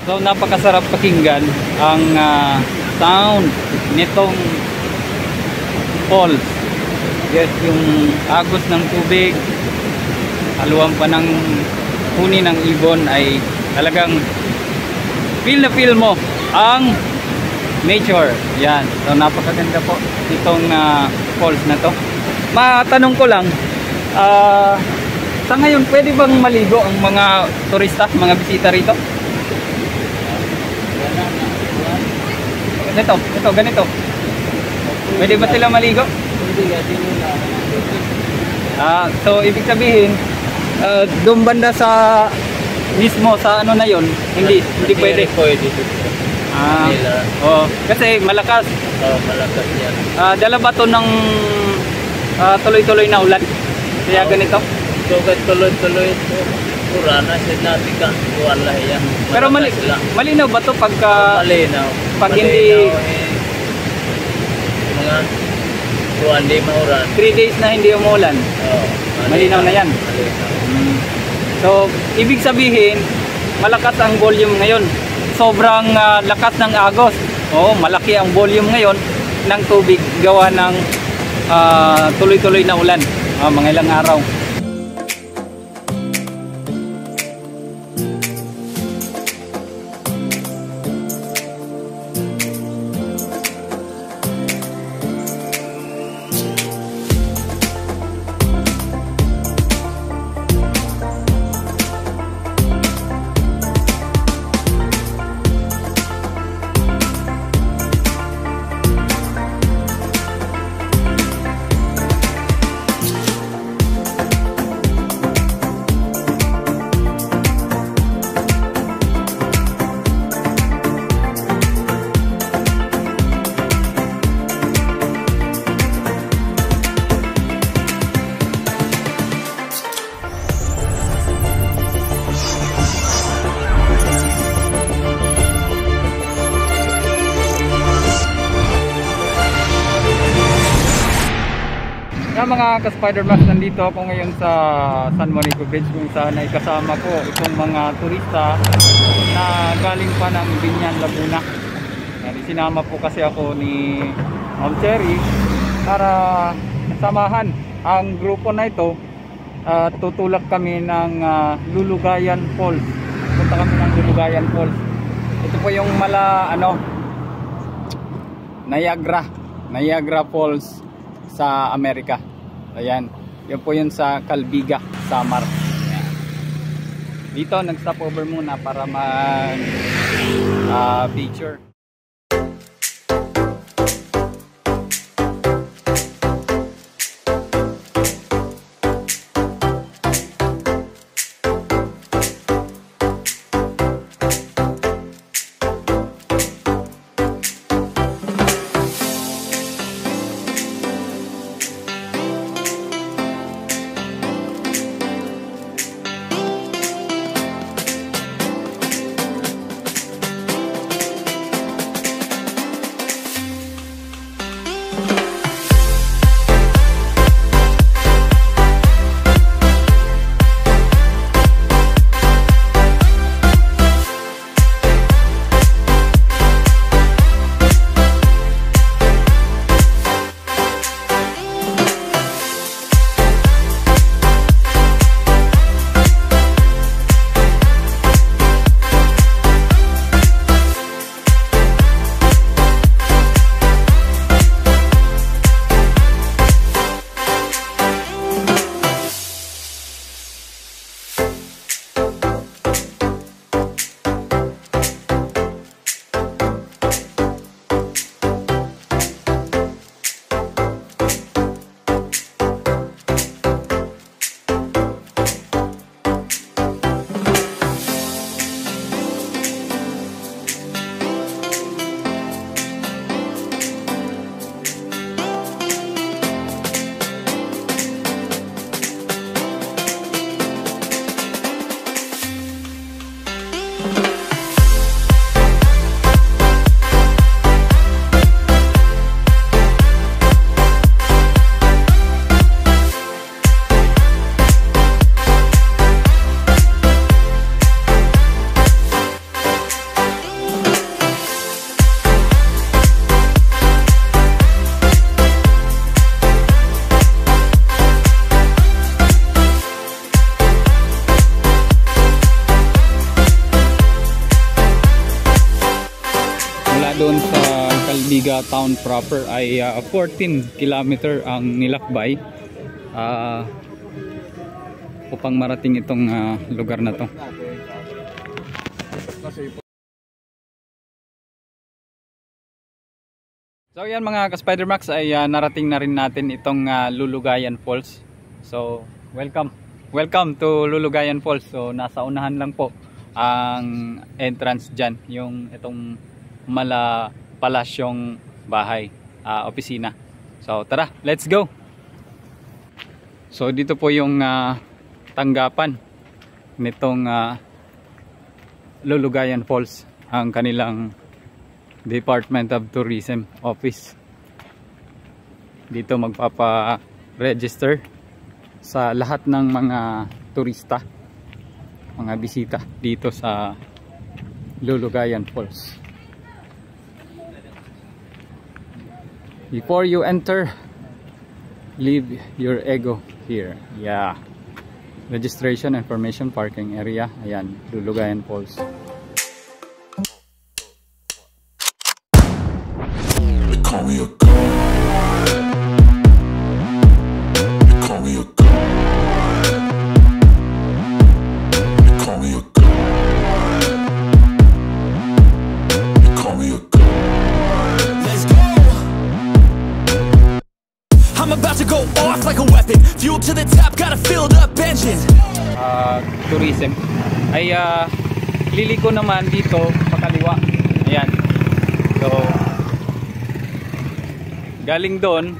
So napakasarap pakinggan ang sound nitong falls. Yes, yung agos ng tubig, haluan pa ng huni ng ibon ay talagang feel na feel mo ang nature. Yan. So napakaganda po itong falls na to. Matanong ko lang, sa ngayon pwede bang maligo ang mga turista, mga bisita rito? Ganito. Pwede ba sila maligo? So ibig sabihin, doon banda sa mismo sa ano na yon, hindi pwede. Kasi malakas. Malakas yan. Dala ba to ng tuloy-tuloy na ulan? Kaya ganito? So tuloy-tuloy urana natin ka wala yan. Pero malinaw ba to pagka malinaw? Pag hindi mga hindi mauran. 3 days na hindi umulan. Malinaw na yan. So ibig sabihin malakas ang volume ngayon. Sobrang lakas ng agos. Malaki ang volume ngayon ng tubig gawa ng tuloy-tuloy na ulan. Mga ilang araw. Mga ka-Spider-Max, nandito ako ngayon sa San Monico Beach kung saan ay kasama ko itong mga turista na galing pa ng Binyan, Laguna. Sinama po kasi ako ni Ma'am Cherry para samahan ang grupo na ito. Tutulak kami ng Lulugayan Falls. Punta kami ng Lulugayan Falls. Ito po yung Niagara Falls sa Amerika. Ayan, yan po yun sa Calbiga, Samar. Ayan. Dito nag-stop over muna para mag picture. doon sa Calbiga town proper ay 14 kilometer ang nilakbay upang marating itong lugar na to. So yan mga ka-Spidermax, ay narating na rin natin itong Lulugayan Falls. So welcome to Lulugayan Falls. So nasa unahan lang po ang entrance dyan, yung itong palasyong bahay, opisina. So tara, let's go. So dito po yung tanggapan nitong Lulugayan Falls, ang kanilang Department of Tourism office. Dito magpapa-register sa lahat ng mga turista, mga bisita dito sa Lulugayan Falls. Before you enter, leave your ego here. Yeah. Registration, information, parking area. Ayan, Lulugayan Falls. Call me a god. Call me a god. Call me a god. Call me a god. Let's go. I'm about to go off like a weapon. Fuel to the top, got a filled up engine. Tourism ay liliko naman dito pakaliwa. Ayan. So galing doon,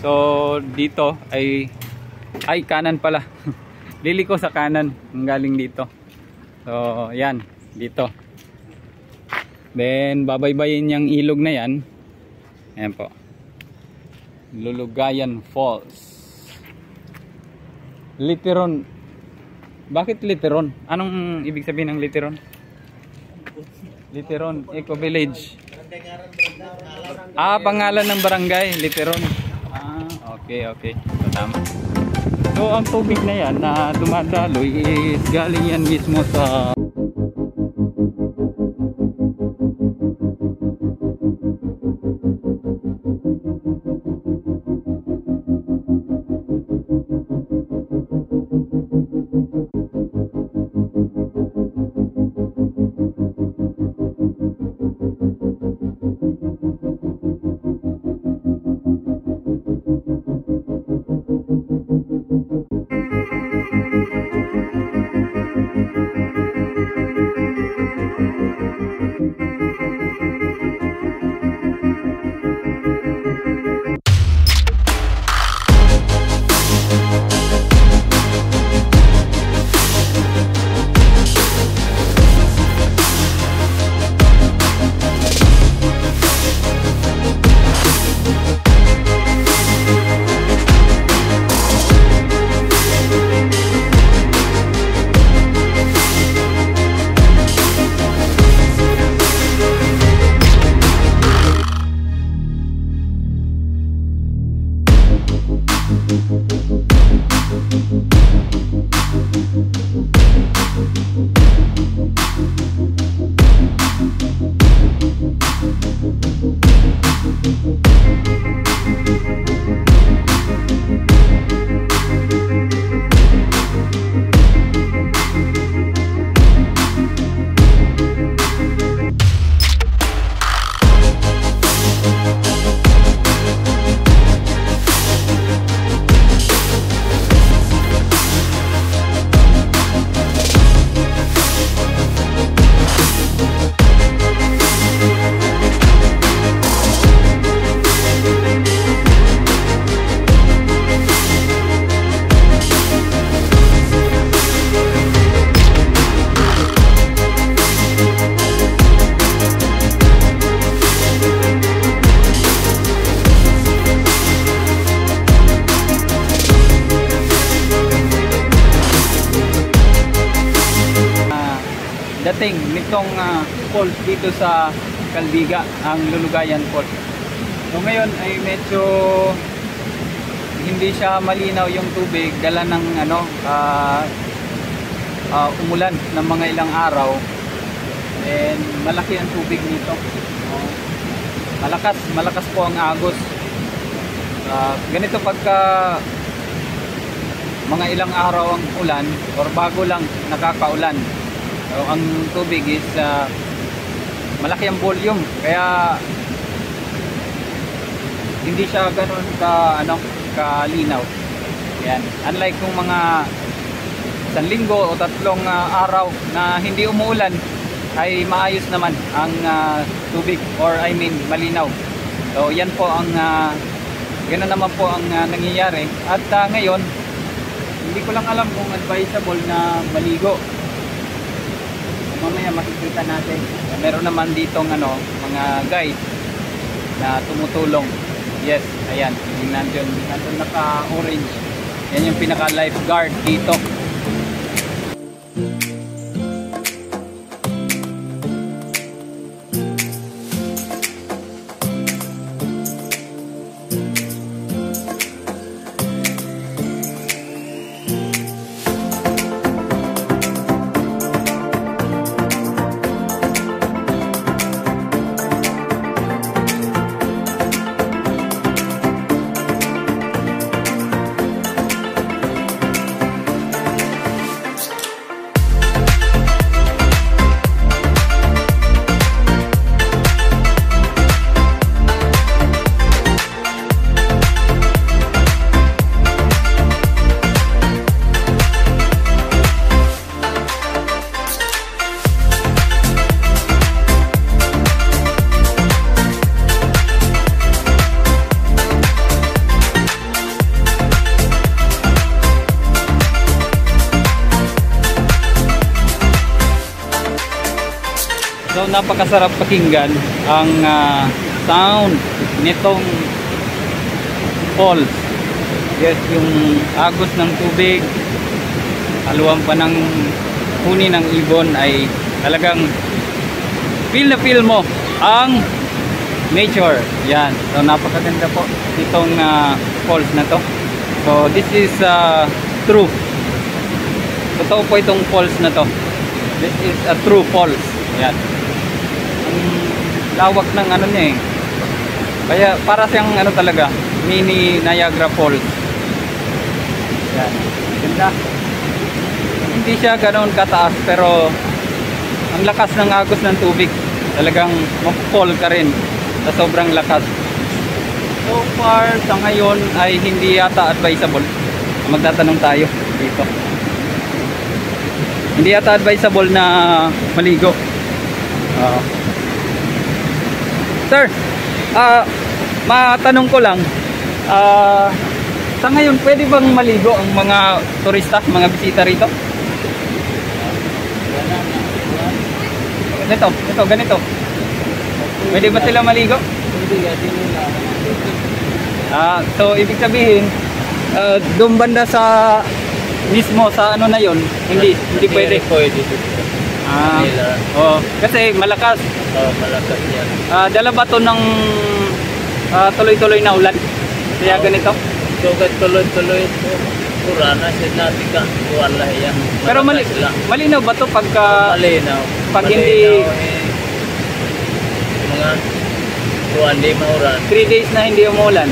so dito ay kanan pala. Liliko sa kanan ang galing dito. So yan, dito. Then babaybayin yung ilog na yan. Ayan po, Lulugayan Falls. Literon. Bakit Literon? Anong ibig sabihin ng Literon? Literon Eco Village. Pangalan ng barangay, Literon. Okay. So, tama. So ang tubig na yan na dumadaloy is galing yan mismo sa dating nitong falls dito sa Calbiga, ang Lulugayan Falls. So ngayon ay medyo hindi siya malinaw yung tubig, dala ng umulan ng mga ilang araw, and malaki ang tubig nito. Malakas po ang agos. Ganito pagka mga ilang araw ang ulan or bago lang nakakaulan. So, ang tubig is malaki ang volume, kaya hindi siya ganoon kalinaw. Yan. Unlike kung mga 1 linggo o 3 araw na hindi umuulan, ay maayos naman ang tubig, or I mean malinaw. So yan po ang ganoon naman po ang nangyayari. At ngayon, hindi ko lang alam kung advisable na maligo. Mamaya makikita natin. Meron naman ditong mga guide na tumutulong. Yes, ayan. Yung nandun naka-orange. Yan yung pinaka-lifeguard dito. So napakasarap pakinggan ang sound nitong falls. Yes, yung agos ng tubig, haluan pa ng huni ng ibon, ay talagang feel na feel mo ang nature. Yan. So napakaganda po itong falls na to. So this is true. Totoo po itong falls na to. This is a true falls. Yan. Ang lawak ng niya eh. Kaya para siyang talaga, mini Niagara Falls. Yan. Ganda. Hindi siya ganoon kataas, pero ang lakas ng agos ng tubig. Talagang mag-fall ka rin sa sobrang lakas. So far sa ngayon ay hindi yata advisable. Magtatanong tayo dito. Hindi yata advisable na maligo. Sir, matanong ko lang, sa ngayon pwede bang maligo ang mga turista, mga bisita rito? Ganito. Pwede ba sila maligo? So ibig sabihin, doon banda sa mismo sa na yon, hindi pwede. Kasi malakas. Malakas yan. Dala ba to ng tuloy-tuloy na ulan? Kaya ganito? So tuloy-tuloy ito. Kurana siya natin ka. Wala yan. Pero malinaw ba to pagka... Malinaw. Pag hindi... Mga hindi maulan. 3 days na hindi umulan.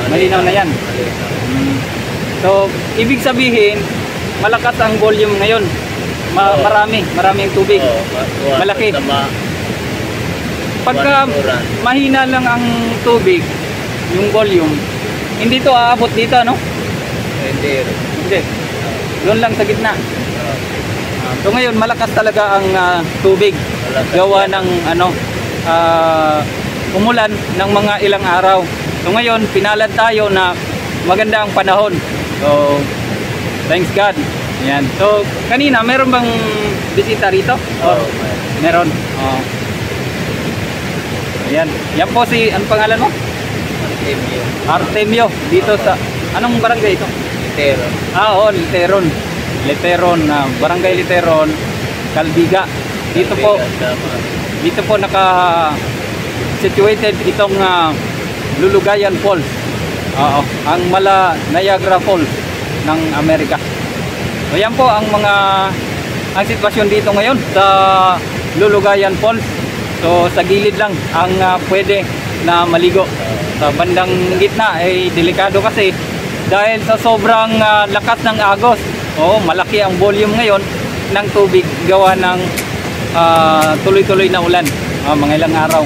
Malinaw na yan. Malinaw. So, ibig sabihin, malakas ang volume ngayon. Marami ang tubig. Malaki. Pagka mahina lang ang tubig, yung volume, hindi to aabot dito, no? Hindi. Doon lang sa gitna. So ngayon malakas talaga ang tubig. Gawa ng umulan ng mga ilang araw. So ngayon pinalad tayo na maganda ang panahon. So thanks God. Yan. So kanina meron bang bisita rito? Meron. Ayan. Yan po si, anong pangalan mo? Artemio. Dito sa, anong barangay ito? Literon. Literon. Literon, barangay Literon, Calbiga. Dito po naka-situated itong Lulugayan Falls. Ang Niagara Falls ng Amerika. So yan po ang sitwasyon dito ngayon sa Lulugayan Falls. So So sa gilid lang ang pwede na maligo. Sa bandang gitna ay delikado kasi dahil sa sobrang lakas ng agos. Malaki ang volume ngayon ng tubig gawa ng tuloy-tuloy na ulan, mga ilang araw.